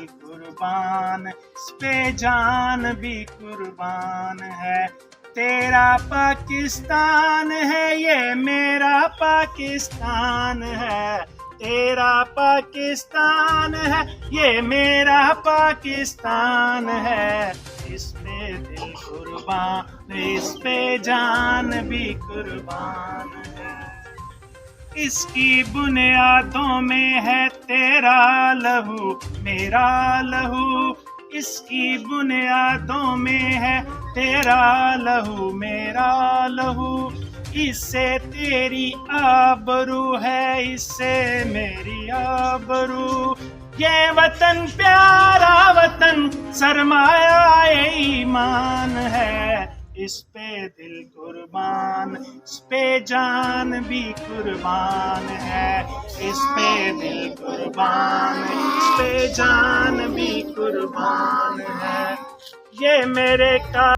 दिल कुर्बान, इस पे जान भी कुर्बान है। तेरा पाकिस्तान है, ये मेरा पाकिस्तान है। तेरा पाकिस्तान है, ये मेरा पाकिस्तान है। इस पे दिल कुर्बान, इस पे जान भी कुर्बान है। इसकी बुनियादों में है तेरा लहू मेरा लहू, इसकी बुनियादों में है तेरा लहू मेरा लहू। इससे तेरी आबरू है, इससे मेरी आबरू। ये वतन प्यारा वतन सरमाया ईमान है। इस पे दिल कुर्बान, इस पे जान भी कुर्बान है। इस पे दिल कुर्बान, इस पे जान भी कुर्बान है। ये मेरे का